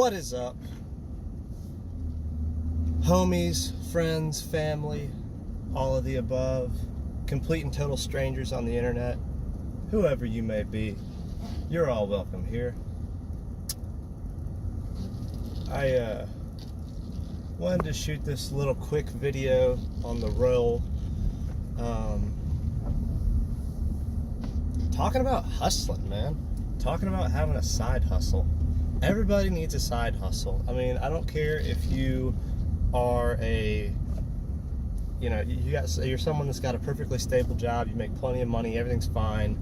What is up? Homies, friends, family, all of the above, complete and total strangers on the internet, whoever you may be, you're all welcome here. I wanted to shoot this little quick video on the roll, talking about hustling, man. Talking about having a side hustle. Everybody needs a side hustle. I mean, I don't care if you are you're someone that's got a perfectly stable job, you make plenty of money, everything's fine.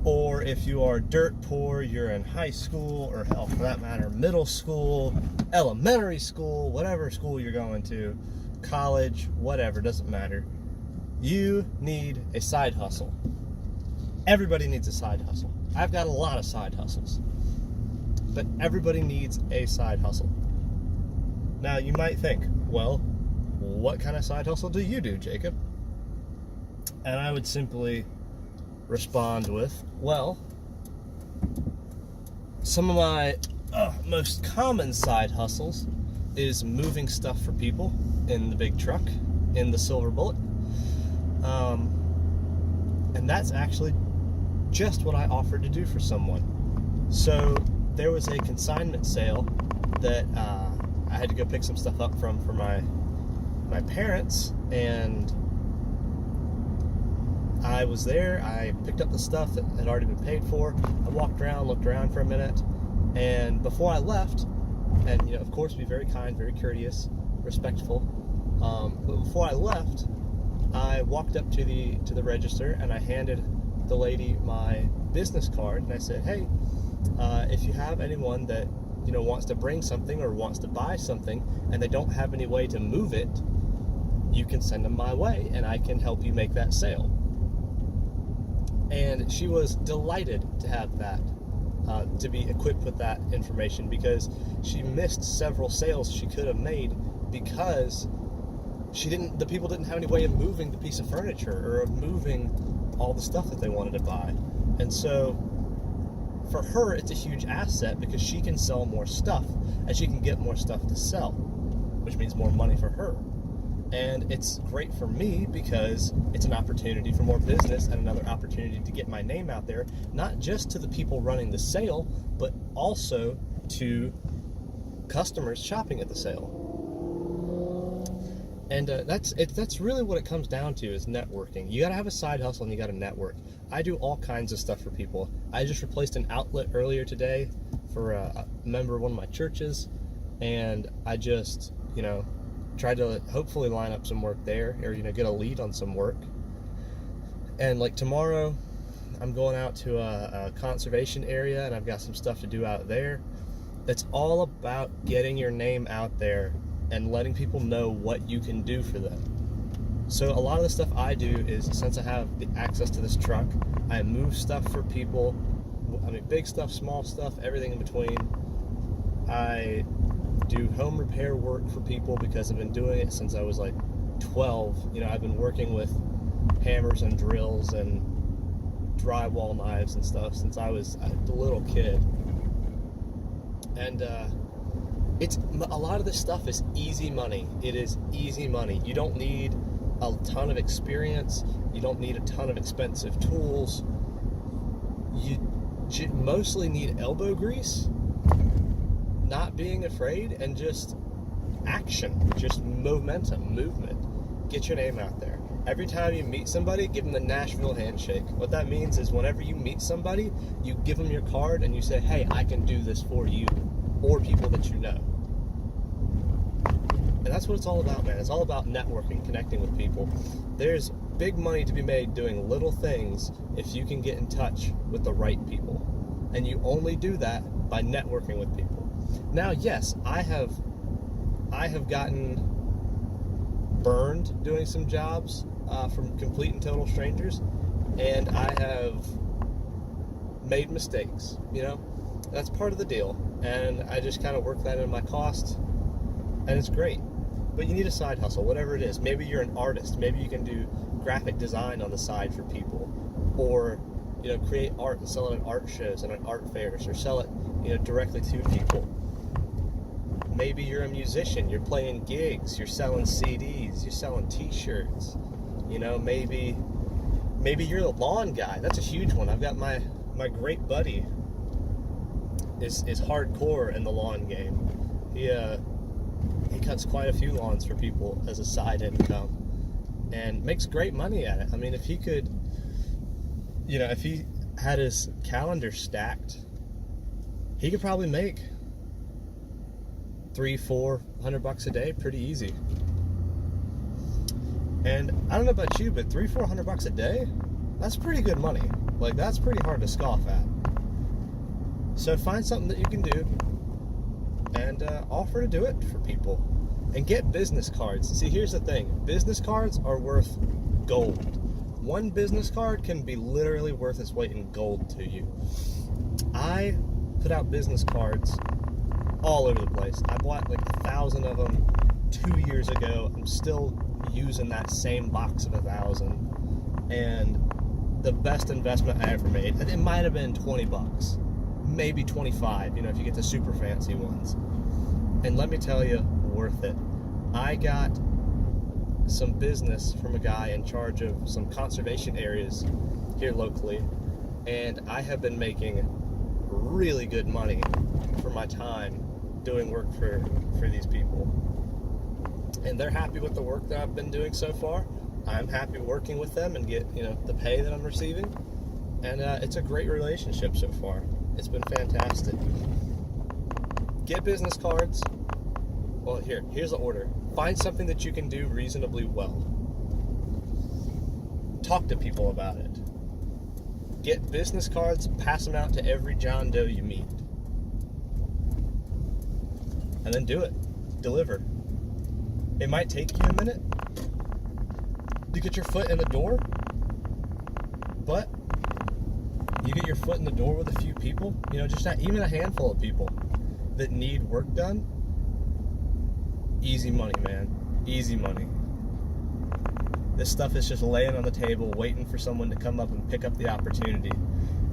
Or if you are dirt poor, you're in high school, or hell, for that matter, middle school, elementary school, whatever school you're going to, college, whatever, doesn't matter. You need a side hustle. Everybody needs a side hustle. I've got a lot of side hustles, but everybody needs a side hustle. Now, you might think, well, what kind of side hustle do you do, Jacob? And I would simply respond with, well, some of my most common side hustles is moving stuff for people in the big truck, in the Silver Bullet. And that's actually just what I offered to do for someone. So there was a consignment sale that I had to go pick some stuff up for my parents, and I was there. I picked up the stuff that had already been paid for. I walked around, looked around for a minute, and before I left, and of course, be very kind, very courteous, respectful. But before I left, I walked up to the register and I handed the lady my business card, and I said, hey, if you have anyone that wants to bring something or wants to buy something and they don't have any way to move it, you can send them my way and I can help you make that sale. And she was delighted to have that, to be equipped with that information, because she missed several sales she could have made because the people didn't have any way of moving the piece of furniture or of moving all the stuff that they wanted to buy. And so for her, it's a huge asset because she can sell more stuff and she can get more stuff to sell, which means more money for her. And it's great for me because it's an opportunity for more business and another opportunity to get my name out there, not just to the people running the sale, but also to customers shopping at the sale. And that's really what it comes down to, is networking. You gotta have a side hustle and you gotta network. I do all kinds of stuff for people. I just replaced an outlet earlier today for a member of one of my churches, and I just, tried to hopefully line up some work there, or get a lead on some work. And like tomorrow, I'm going out to a conservation area, and I've got some stuff to do out there. It's all about getting your name out there and letting people know what you can do for them. So a lot of the stuff I do is, since I have the access to this truck, I move stuff for people. I mean, big stuff, small stuff, everything in between. I do home repair work for people because I've been doing it since I was like 12. I've been working with hammers and drills and drywall knives and stuff since I was a little kid. And a lot of this stuff is easy money. It is easy money. You don't need a ton of experience. You don't need a ton of expensive tools. You mostly need elbow grease, not being afraid, and just action, just movement. Get your name out there. Every time you meet somebody, give them the Nashville handshake. What that means is whenever you meet somebody, you give them your card and you say, hey, I can do this for you, or people that you know. And that's what it's all about, man. It's all about networking, connecting with people. There's big money to be made doing little things if you can get in touch with the right people. And you only do that by networking with people. Now, yes, I have gotten burned doing some jobs from complete and total strangers, and I have made mistakes. That's part of the deal, and I just kind of work that into my cost, and it's great. But you need a side hustle, whatever it is. Maybe you're an artist. Maybe you can do graphic design on the side for people, or create art and sell it at art shows and at art fairs, or sell it, directly to people. Maybe you're a musician, you're playing gigs, you're selling CDs, you're selling t-shirts. Maybe you're the lawn guy. That's a huge one. I've got my great buddy is hardcore in the lawn game. He cuts quite a few lawns for people as a side income and makes great money at it. I mean, if he could, if he had his calendar stacked, he could probably make $300-400 a day pretty easy. And I don't know about you, but $300-400 a day, that's pretty good money. Like, that's pretty hard to scoff at. So find something that you can do and offer to do it for people. And get business cards. See, here's the thing. Business cards are worth gold. One business card can be literally worth its weight in gold to you. I put out business cards all over the place. I bought like 1,000 of them 2 years ago. I'm still using that same box of 1,000. And the best investment I ever made, it might have been $20, maybe 25, if you get the super fancy ones. And let me tell you, worth it. I got some business from a guy in charge of some conservation areas here locally, and I have been making really good money for my time doing work for these people. And they're happy with the work that I've been doing so far. I'm happy working with them and get the pay that I'm receiving, and it's a great relationship so far. It's been fantastic. Get business cards. Well, here's the order. Find something that you can do reasonably well. Talk to people about it. Get business cards, pass them out to every John Doe you meet. And then do it. Deliver. It might take you a minute to get your foot in the door, but you get your foot in the door with a few people, just even a handful of people that need work done. Easy money, man. Easy money. This stuff is just laying on the table, waiting for someone to come up and pick up the opportunity.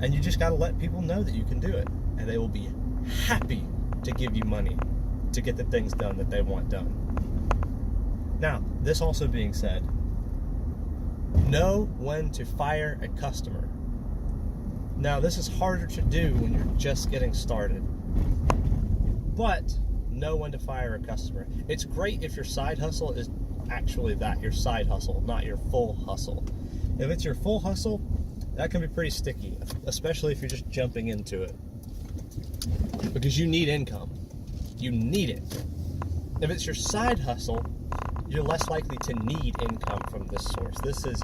And you just got to let people know that you can do it. And they will be happy to give you money to get the things done that they want done. Now, this also being said, know when to fire a customer. Now, this is harder to do when you're just getting started. But know when to fire a customer. It's great if your side hustle is actually that, your side hustle, not your full hustle. If it's your full hustle, that can be pretty sticky, especially if you're just jumping into it. Because you need income. You need it. If it's your side hustle, you're less likely to need income from this source. This is,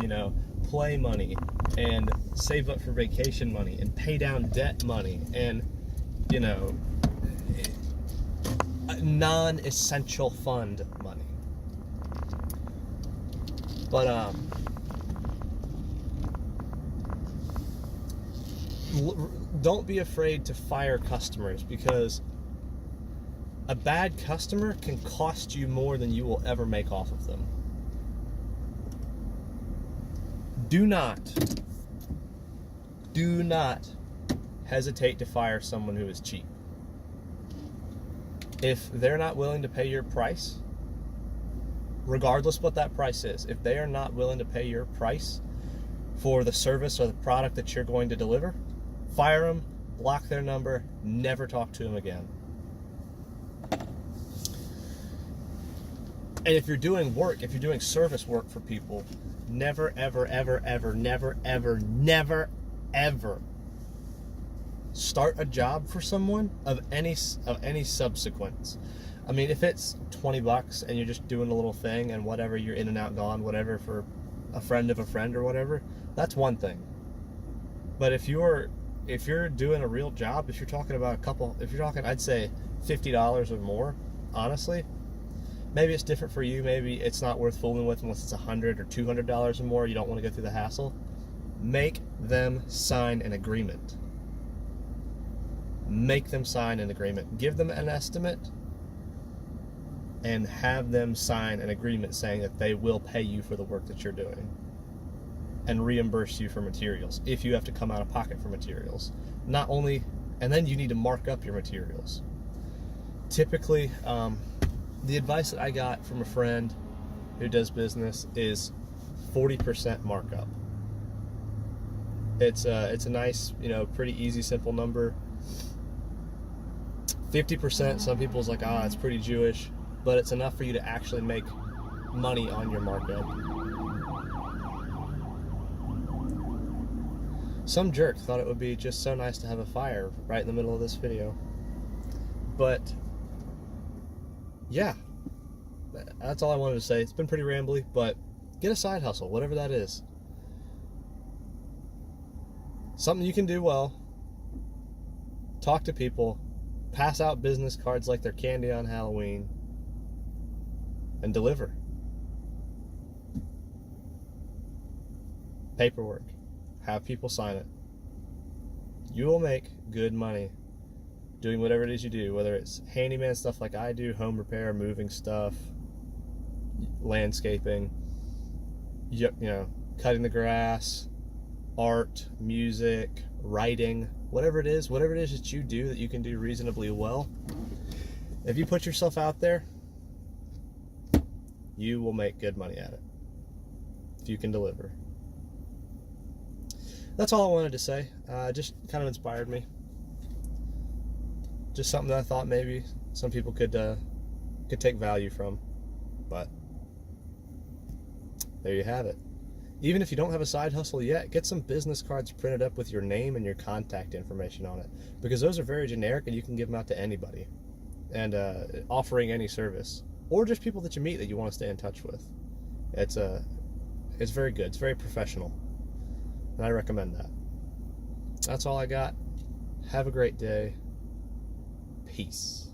play money and save up for vacation money and pay down debt money and, non-essential fund money. But don't be afraid to fire customers, because a bad customer can cost you more than you will ever make off of them. Do not hesitate to fire someone who is cheap. If they're not willing to pay your price, regardless what that price is, if they are not willing to pay your price for the service or the product that you're going to deliver, fire them, block their number, never talk to them again. And if you're doing work, if you're doing service work for people, never, ever, ever, ever, never, ever, never, ever start a job for someone of any subsequence. I mean, if it's $20 and you're just doing a little thing and whatever, you're in and out gone, whatever, for a friend of a friend or whatever, that's one thing. But if you're doing a real job, if you're talking about I'd say $50 or more, honestly, maybe it's different for you. Maybe it's not worth fooling with unless it's $100 or $200 or more. You don't want to go through the hassle. Make them sign an agreement. Make them sign an agreement. Give them an estimate and have them sign an agreement saying that they will pay you for the work that you're doing. and reimburse you for materials if you have to come out of pocket for materials. Not only, and then you need to mark up your materials. Typically, the advice that I got from a friend who does business is 40% markup. It's a nice, pretty easy, simple number. 50%, some people's like, it's pretty Jewish, but it's enough for you to actually make money on your markup. Some jerk thought it would be just so nice to have a fire right in the middle of this video. But yeah, that's all I wanted to say. It's been pretty rambly, but get a side hustle, whatever that is. Something you can do well. Talk to people. Pass out business cards like they're candy on Halloween. And deliver. Paperwork. Have people sign it. You will make good money doing whatever it is you do, whether it's handyman stuff like I do, home repair, moving stuff, landscaping, cutting the grass, art, music, writing, whatever it is that you do that you can do reasonably well. If you put yourself out there, you will make good money at it if you can deliver. That's all I wanted to say. Just kind of inspired me. Just something that I thought maybe some people could take value from. But there you have it. Even if you don't have a side hustle yet, get some business cards printed up with your name and your contact information on it, because those are very generic and you can give them out to anybody, and offering any service, or just people that you meet that you want to stay in touch with. It's very good. It's very professional, and I recommend that. That's all I got. Have a great day. Peace.